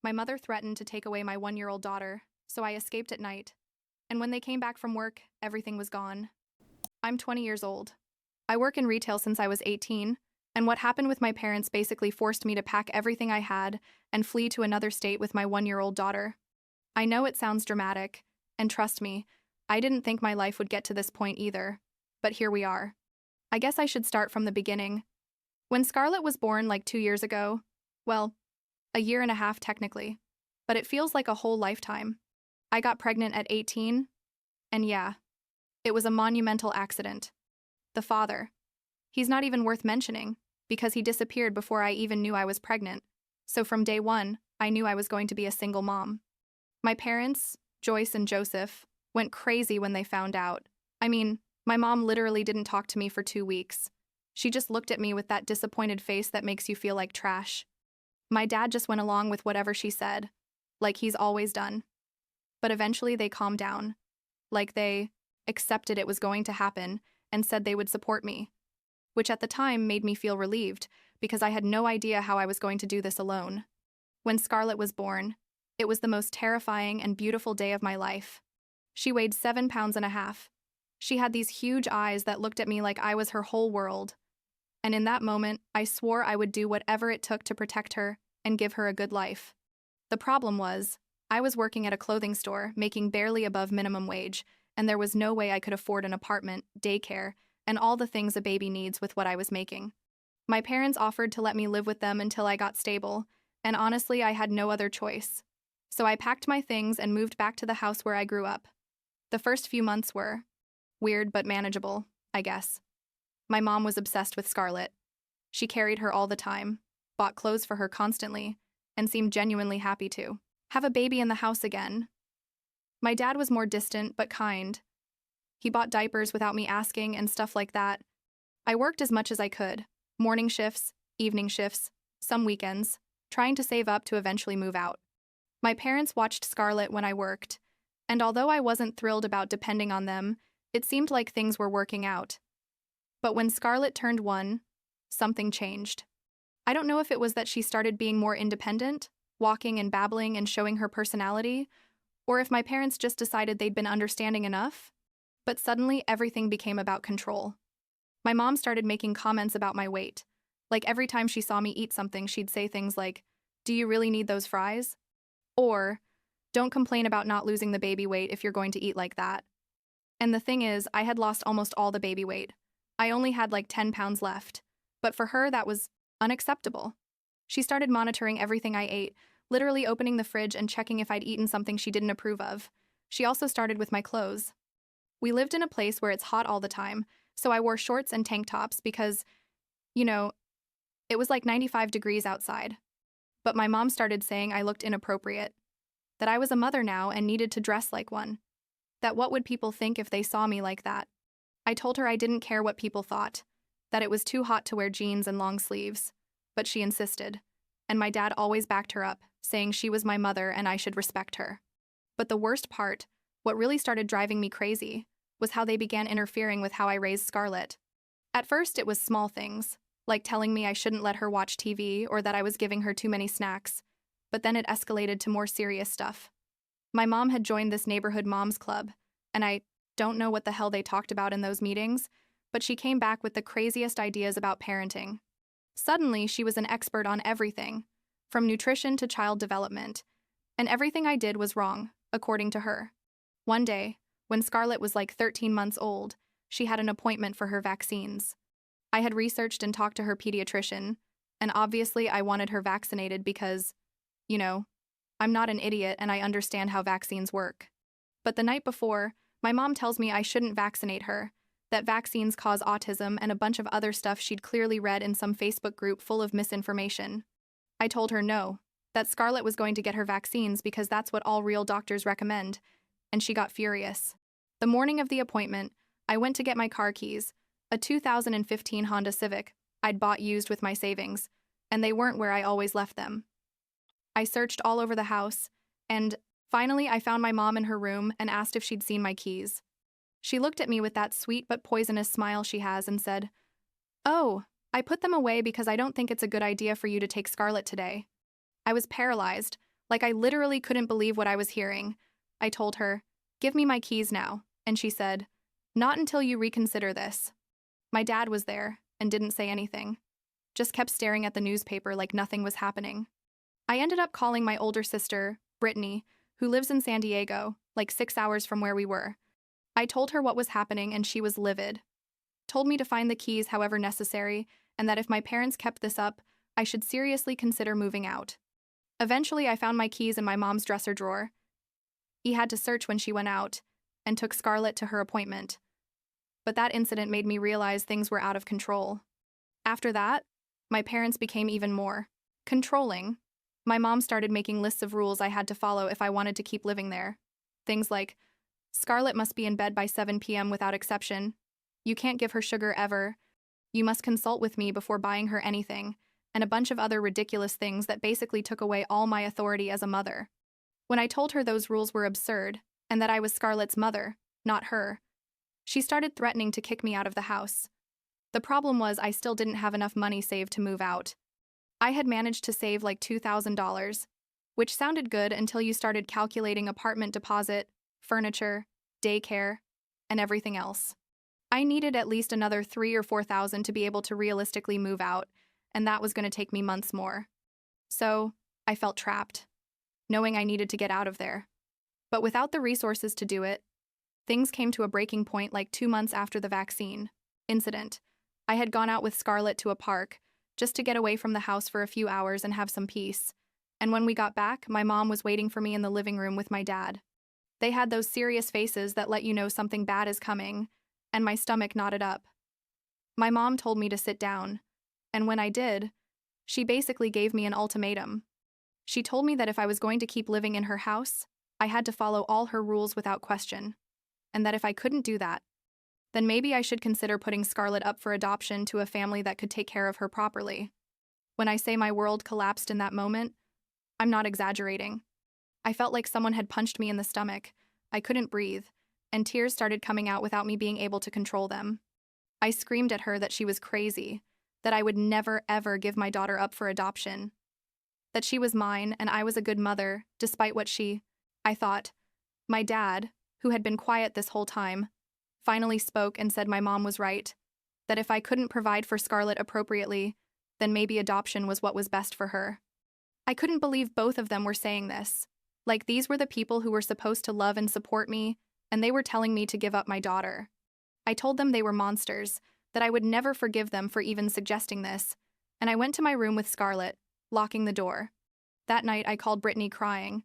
My mother threatened to take away my 1-year-old daughter, so I escaped at night. And when they came back from work, everything was gone. I'm 20 years old. I work in retail since I was 18, and what happened with my parents basically forced me to pack everything I had and flee to another state with my 1-year-old daughter. I know it sounds dramatic, and trust me, I didn't think my life would get to this point either, but here we are. I guess I should start from the beginning. When Scarlett was born like 2 years ago, well, a year and a half technically, but it feels like a whole lifetime. I got pregnant at 18, and yeah, it was a monumental accident. The father. He's not even worth mentioning, because he disappeared before I even knew I was pregnant, so from day one, I knew I was going to be a single mom. My parents, Joyce and Joseph, went crazy when they found out. I mean, my mom literally didn't talk to me for 2 weeks. She just looked at me with that disappointed face that makes you feel like trash. My dad just went along with whatever she said, like he's always done. But eventually they calmed down, like they accepted it was going to happen and said they would support me, which at the time made me feel relieved because I had no idea how I was going to do this alone. When Scarlett was born, it was the most terrifying and beautiful day of my life. She weighed 7.5 pounds. She had these huge eyes that looked at me like I was her whole world. And in that moment, I swore I would do whatever it took to protect her and give her a good life. The problem was, I was working at a clothing store making barely above minimum wage, and there was no way I could afford an apartment, daycare, and all the things a baby needs with what I was making. My parents offered to let me live with them until I got stable, and honestly, I had no other choice. So I packed my things and moved back to the house where I grew up. The first few months were weird but manageable, I guess. My mom was obsessed with Scarlett. She carried her all the time, bought clothes for her constantly, and seemed genuinely happy to have a baby in the house again. My dad was more distant but kind. He bought diapers without me asking and stuff like that. I worked as much as I could, morning shifts, evening shifts, some weekends, trying to save up to eventually move out. My parents watched Scarlett when I worked, and although I wasn't thrilled about depending on them, it seemed like things were working out. But when Scarlett turned 1, something changed. I don't know if it was that she started being more independent, walking and babbling and showing her personality, or if my parents just decided they'd been understanding enough, but suddenly everything became about control. My mom started making comments about my weight. Like every time she saw me eat something, she'd say things like, "Do you really need those fries?" Or, "Don't complain about not losing the baby weight if you're going to eat like that." And the thing is, I had lost almost all the baby weight. I only had like 10 pounds left, but for her that was unacceptable. She started monitoring everything I ate, literally opening the fridge and checking if I'd eaten something she didn't approve of. She also started with my clothes. We lived in a place where it's hot all the time, so I wore shorts and tank tops because, it was like 95 degrees outside. But my mom started saying I looked inappropriate, that I was a mother now and needed to dress like one, that what would people think if they saw me like that. I told her I didn't care what people thought, that it was too hot to wear jeans and long sleeves, but she insisted, and my dad always backed her up, saying she was my mother and I should respect her. But the worst part, what really started driving me crazy, was how they began interfering with how I raised Scarlett. At first it was small things, like telling me I shouldn't let her watch TV or that I was giving her too many snacks, but then it escalated to more serious stuff. My mom had joined this neighborhood moms club, and I don't know what the hell they talked about in those meetings, but she came back with the craziest ideas about parenting. Suddenly, she was an expert on everything, from nutrition to child development, and everything I did was wrong, according to her. One day, when Scarlett was like 13 months old, she had an appointment for her vaccines. I had researched and talked to her pediatrician, and obviously I wanted her vaccinated because, I'm not an idiot and I understand how vaccines work. But the night before, my mom tells me I shouldn't vaccinate her, that vaccines cause autism and a bunch of other stuff she'd clearly read in some Facebook group full of misinformation. I told her no, that Scarlett was going to get her vaccines because that's what all real doctors recommend, and she got furious. The morning of the appointment, I went to get my car keys, a 2015 Honda Civic I'd bought used with my savings, and they weren't where I always left them. I searched all over the house, and finally I found my mom in her room and asked if she'd seen my keys. She looked at me with that sweet but poisonous smile she has and said, "Oh, I put them away because I don't think it's a good idea for you to take Scarlett today." I was paralyzed, Like I literally couldn't believe what I was hearing. I told her, "Give me my keys now," and she said, "Not until you reconsider this." My dad was there and didn't say anything, just kept staring at the newspaper like nothing was happening. I ended up calling my older sister, Brittany, who lives in San Diego, like 6 hours from where we were. I told her what was happening and she was livid. Told me to find the keys however necessary, and that if my parents kept this up, I should seriously consider moving out. Eventually, I found my keys in my mom's dresser drawer. He had to search when she went out, and took Scarlett to her appointment. But that incident made me realize things were out of control. After that, my parents became even more controlling. My mom started making lists of rules I had to follow if I wanted to keep living there. Things like, Scarlett must be in bed by 7 p.m. without exception. You can't give her sugar ever. You must consult with me before buying her anything, and a bunch of other ridiculous things that basically took away all my authority as a mother. When I told her those rules were absurd, and that I was Scarlett's mother, not her, she started threatening to kick me out of the house. The problem was I still didn't have enough money saved to move out. I had managed to save like $2,000, which sounded good until you started calculating apartment deposit, furniture, daycare, and everything else. I needed at least another $3,000 or $4,000 to be able to realistically move out, and that was going to take me months more. So, I felt trapped, knowing I needed to get out of there. But without the resources to do it, things came to a breaking point like 2 months after the vaccine incident. I had gone out with Scarlett to a park, just to get away from the house for a few hours and have some peace. And when we got back, my mom was waiting for me in the living room with my dad. They had those serious faces that let you know something bad is coming, and my stomach knotted up. My mom told me to sit down, and when I did, she basically gave me an ultimatum. She told me that if I was going to keep living in her house, I had to follow all her rules without question, and that if I couldn't do that, then maybe I should consider putting Scarlett up for adoption to a family that could take care of her properly. When I say my world collapsed in that moment, I'm not exaggerating. I felt like someone had punched me in the stomach. I couldn't breathe, and tears started coming out without me being able to control them. I screamed at her that she was crazy, that I would never ever give my daughter up for adoption, that she was mine and I was a good mother, despite what I thought. My dad, who had been quiet this whole time, finally spoke and said my mom was right, that if I couldn't provide for Scarlett appropriately, then maybe adoption was what was best for her. I couldn't believe both of them were saying this. Like these were the people who were supposed to love and support me, and they were telling me to give up my daughter. I told them they were monsters, that I would never forgive them for even suggesting this, and I went to my room with Scarlett, locking the door. That night I called Brittany crying.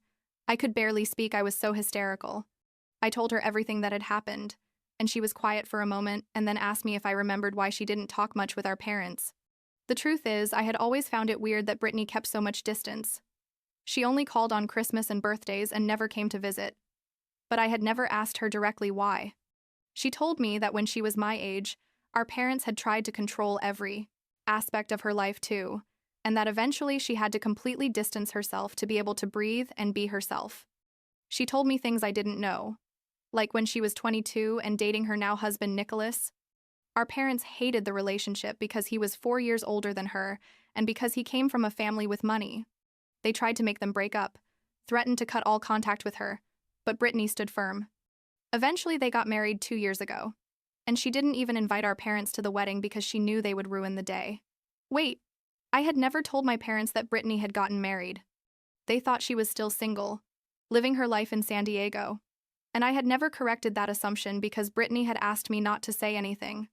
I could barely speak, I was so hysterical. I told her everything that had happened, and she was quiet for a moment and then asked me if I remembered why she didn't talk much with our parents. The truth is, I had always found it weird that Brittany kept so much distance. She only called on Christmas and birthdays and never came to visit. But I had never asked her directly why. She told me that when she was my age, our parents had tried to control every aspect of her life too, and that eventually she had to completely distance herself to be able to breathe and be herself. She told me things I didn't know, like when she was 22 and dating her now husband Nicholas. Our parents hated the relationship because he was 4 years older than her and because he came from a family with money. They tried to make them break up, threatened to cut all contact with her, but Brittany stood firm. Eventually they got married 2 years ago, and she didn't even invite our parents to the wedding because she knew they would ruin the day. Wait, I had never told my parents that Brittany had gotten married. They thought she was still single, living her life in San Diego. And I had never corrected that assumption because Brittany had asked me not to say anything.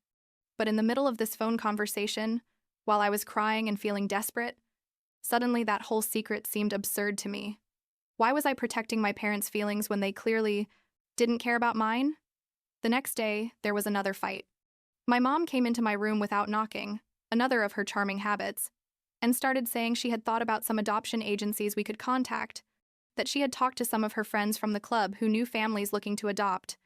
But in the middle of this phone conversation, while I was crying and feeling desperate, suddenly that whole secret seemed absurd to me. Why was I protecting my parents' feelings when they clearly didn't care about mine? The next day, there was another fight. My mom came into my room without knocking, another of her charming habits, and started saying she had thought about some adoption agencies we could contact, that she had talked to some of her friends from the club who knew families looking to adopt.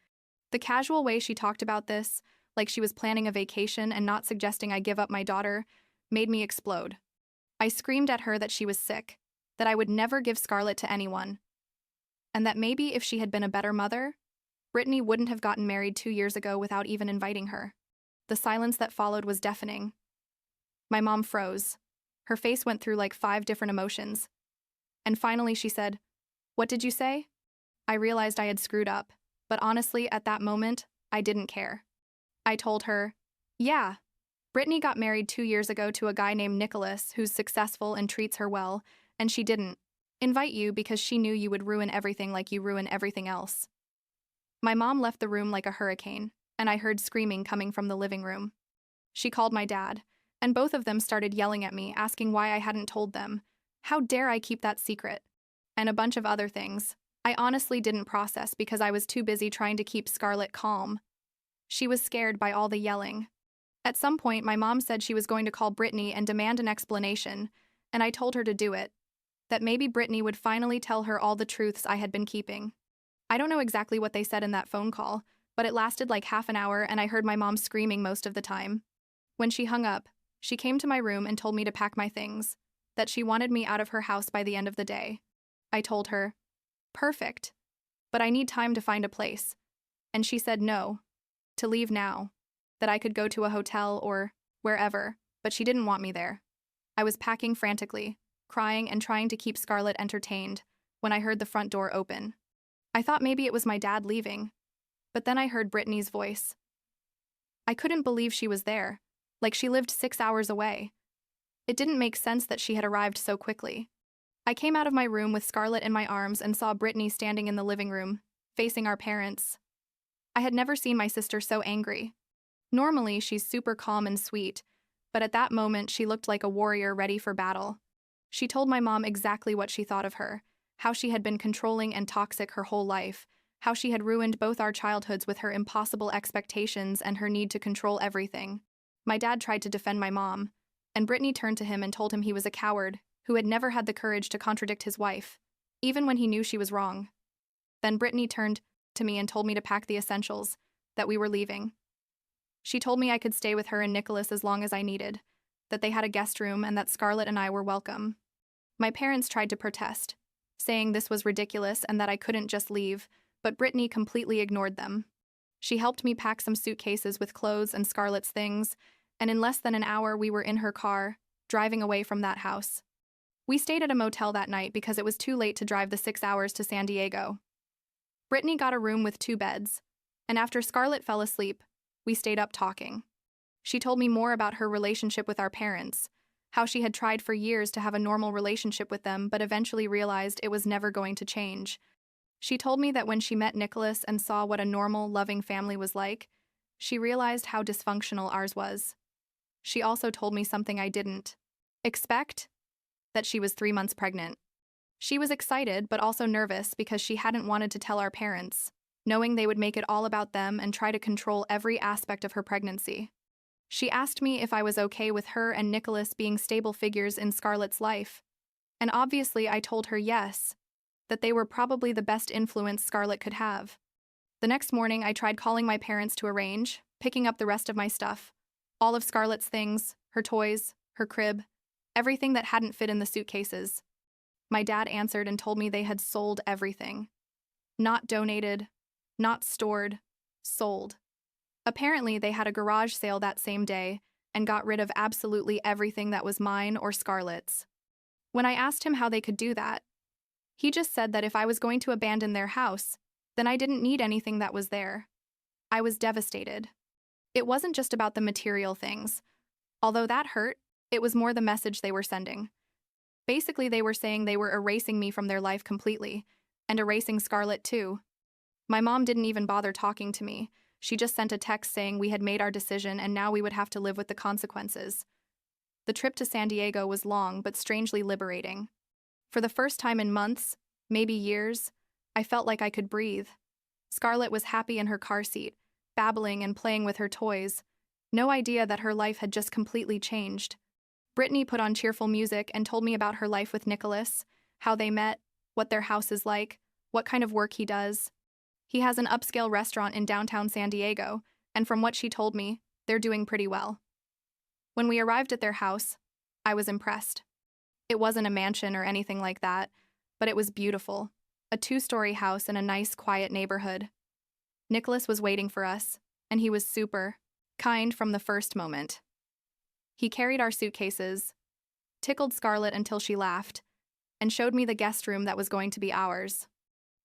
The casual way she talked about this, like she was planning a vacation and not suggesting I give up my daughter, made me explode. I screamed at her that she was sick, that I would never give Scarlett to anyone, and that maybe if she had been a better mother, Brittany wouldn't have gotten married 2 years ago without even inviting her. The silence that followed was deafening. My mom froze. Her face went through like 5 different emotions. And finally she said, "What did you say?" I realized I had screwed up, but honestly, at that moment, I didn't care. I told her, "Yeah, Brittany got married 2 years ago to a guy named Nicholas who's successful and treats her well, and she didn't invite you because she knew you would ruin everything like you ruin everything else." My mom left the room like a hurricane, and I heard screaming coming from the living room. She called my dad, and both of them started yelling at me, asking why I hadn't told them. How dare I keep that secret? And a bunch of other things. I honestly didn't process because I was too busy trying to keep Scarlett calm. She was scared by all the yelling. At some point, my mom said she was going to call Brittany and demand an explanation, and I told her to do it. That maybe Brittany would finally tell her all the truths I had been keeping. I don't know exactly what they said in that phone call, but it lasted like half an hour and I heard my mom screaming most of the time. When she hung up, she came to my room and told me to pack my things, that she wanted me out of her house by the end of the day. I told her, "Perfect, but I need time to find a place." And she said no, to leave now, that I could go to a hotel or wherever, but she didn't want me there. I was packing frantically, crying and trying to keep Scarlett entertained, when I heard the front door open. I thought maybe it was my dad leaving, but then I heard Brittany's voice. I couldn't believe she was there, like she lived 6 hours away. It didn't make sense that she had arrived so quickly. I came out of my room with Scarlett in my arms and saw Brittany standing in the living room, facing our parents. I had never seen my sister so angry. Normally, she's super calm and sweet, but at that moment she looked like a warrior ready for battle. She told my mom exactly what she thought of her, how she had been controlling and toxic her whole life, how she had ruined both our childhoods with her impossible expectations and her need to control everything. My dad tried to defend my mom, and Brittany turned to him and told him he was a coward who had never had the courage to contradict his wife, even when he knew she was wrong. Then Brittany turned to me and told me to pack the essentials, that we were leaving. She told me I could stay with her and Nicholas as long as I needed, that they had a guest room and that Scarlett and I were welcome. My parents tried to protest, saying this was ridiculous and that I couldn't just leave, but Brittany completely ignored them. She helped me pack some suitcases with clothes and Scarlett's things, and in less than an hour we were in her car, driving away from that house. We stayed at a motel that night because it was too late to drive the 6 hours to San Diego. Brittany got a room with 2 beds, and after Scarlett fell asleep, we stayed up talking. She told me more about her relationship with our parents, how she had tried for years to have a normal relationship with them but eventually realized it was never going to change. She told me that when she met Nicholas and saw what a normal, loving family was like, she realized how dysfunctional ours was. She also told me something I didn't expect, that she was 3 months pregnant. She was excited but also nervous because she hadn't wanted to tell our parents, knowing they would make it all about them and try to control every aspect of her pregnancy. She asked me if I was okay with her and Nicholas being stable figures in Scarlett's life, and obviously I told her yes, that they were probably the best influence Scarlett could have. The next morning I tried calling my parents to arrange, picking up the rest of my stuff, all of Scarlett's things, her toys, her crib, everything that hadn't fit in the suitcases. My dad answered and told me they had sold everything. Not donated, not stored, sold. Apparently, they had a garage sale that same day and got rid of absolutely everything that was mine or Scarlett's. When I asked him how they could do that, he just said that if I was going to abandon their house, then I didn't need anything that was there. I was devastated. It wasn't just about the material things. Although that hurt, it was more the message they were sending. Basically, they were saying they were erasing me from their life completely, and erasing Scarlett too. My mom didn't even bother talking to me. She just sent a text saying we had made our decision and now we would have to live with the consequences. The trip to San Diego was long but strangely liberating. For the first time in months, maybe years, I felt like I could breathe. Scarlett was happy in her car seat, babbling and playing with her toys. No idea that her life had just completely changed. Brittany put on cheerful music and told me about her life with Nicholas, how they met, what their house is like, what kind of work he does. He has an upscale restaurant in downtown San Diego, and from what she told me, they're doing pretty well. When we arrived at their house, I was impressed. It wasn't a mansion or anything like that, but it was beautiful. A 2-story house in a nice, quiet neighborhood. Nicholas was waiting for us, and he was super kind from the first moment. He carried our suitcases, tickled Scarlett until she laughed, and showed me the guest room that was going to be ours.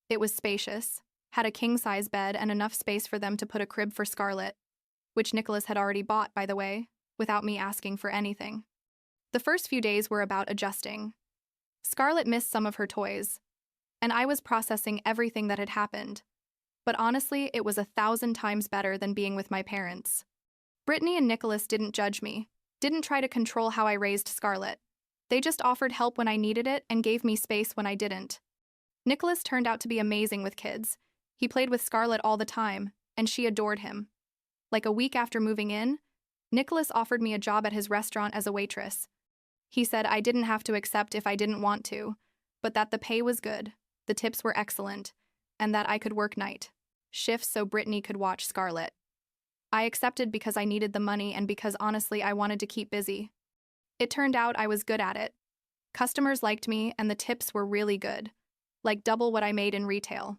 It was spacious, had a king-size bed and enough space for them to put a crib for Scarlett, which Nicholas had already bought, by the way, without me asking for anything. The first few days were about adjusting. Scarlett missed some of her toys, and I was processing everything that had happened. But honestly, it was 1,000 times better than being with my parents. Brittany and Nicholas didn't judge me, didn't try to control how I raised Scarlett. They just offered help when I needed it and gave me space when I didn't. Nicholas turned out to be amazing with kids. He played with Scarlett all the time, and she adored him. Like a week after moving in, Nicholas offered me a job at his restaurant as a waitress. He said I didn't have to accept if I didn't want to, but that the pay was good, the tips were excellent, and that I could work night shifts so Brittany could watch Scarlett. I accepted because I needed the money and because honestly I wanted to keep busy. It turned out I was good at it. Customers liked me and the tips were really good, like double what I made in retail.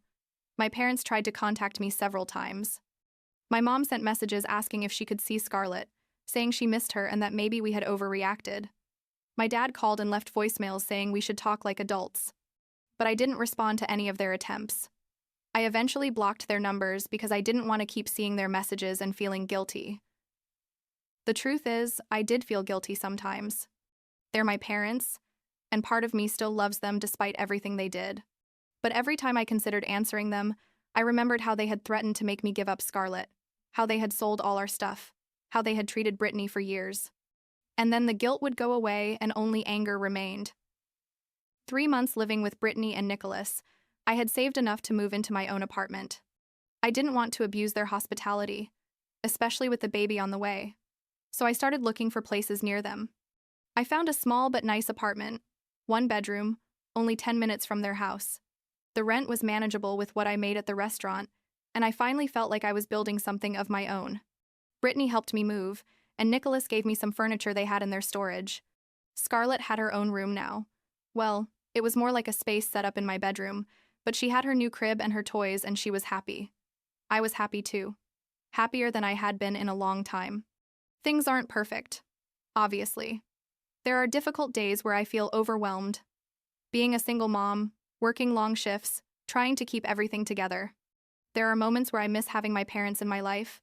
My parents tried to contact me several times. My mom sent messages asking if she could see Scarlett, saying she missed her and that maybe we had overreacted. My dad called and left voicemails saying we should talk like adults. But I didn't respond to any of their attempts. I eventually blocked their numbers because I didn't want to keep seeing their messages and feeling guilty. The truth is, I did feel guilty sometimes. They're my parents, and part of me still loves them despite everything they did. But every time I considered answering them, I remembered how they had threatened to make me give up Scarlett, how they had sold all our stuff, how they had treated Brittany for years. And then the guilt would go away and only anger remained. 3 months living with Brittany and Nicholas, I had saved enough to move into my own apartment. I didn't want to abuse their hospitality, especially with the baby on the way. So I started looking for places near them. I found a small but nice apartment, 1 bedroom, only 10 minutes from their house. The rent was manageable with what I made at the restaurant, and I finally felt like I was building something of my own. Brittany helped me move, and Nicholas gave me some furniture they had in their storage. Scarlett had her own room now. Well, it was more like a space set up in my bedroom, but she had her new crib and her toys and she was happy. I was happy too. Happier than I had been in a long time. Things aren't perfect, obviously. There are difficult days where I feel overwhelmed. Being a single mom, working long shifts, trying to keep everything together. There are moments where I miss having my parents in my life,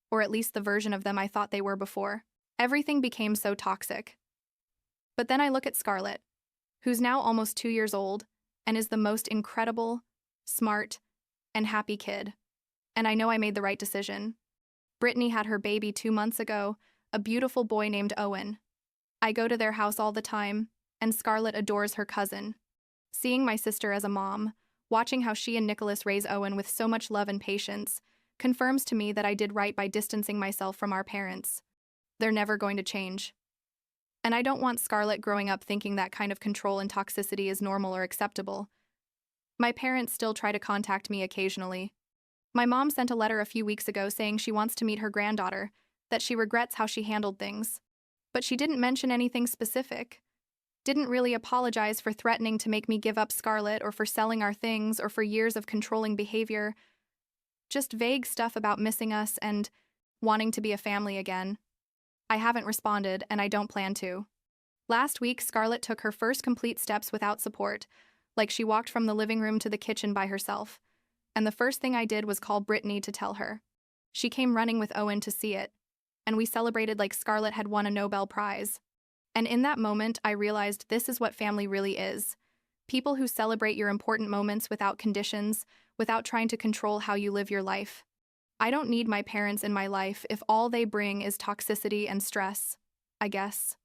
or at least the version of them I thought they were before. Everything became so toxic. But then I look at Scarlett, who's now almost 2 years old, and is the most incredible, smart, and happy kid. And I know I made the right decision. Brittany had her baby 2 months ago, a beautiful boy named Owen. I go to their house all the time, and Scarlett adores her cousin. Seeing my sister as a mom, watching how she and Nicholas raise Owen with so much love and patience, confirms to me that I did right by distancing myself from our parents. They're never going to change. And I don't want Scarlett growing up thinking that kind of control and toxicity is normal or acceptable. My parents still try to contact me occasionally. My mom sent a letter a few weeks ago saying she wants to meet her granddaughter, that she regrets how she handled things. But she didn't mention anything specific. Didn't really apologize for threatening to make me give up Scarlett or for selling our things or for years of controlling behavior. Just vague stuff about missing us and wanting to be a family again. I haven't responded, and I don't plan to. Last week, Scarlett took her first complete steps without support, like she walked from the living room to the kitchen by herself. And the first thing I did was call Brittany to tell her. She came running with Owen to see it, and we celebrated like Scarlett had won a Nobel Prize. And in that moment, I realized this is what family really is. People who celebrate your important moments without conditions, without trying to control how you live your life. I don't need my parents in my life if all they bring is toxicity and stress, I guess.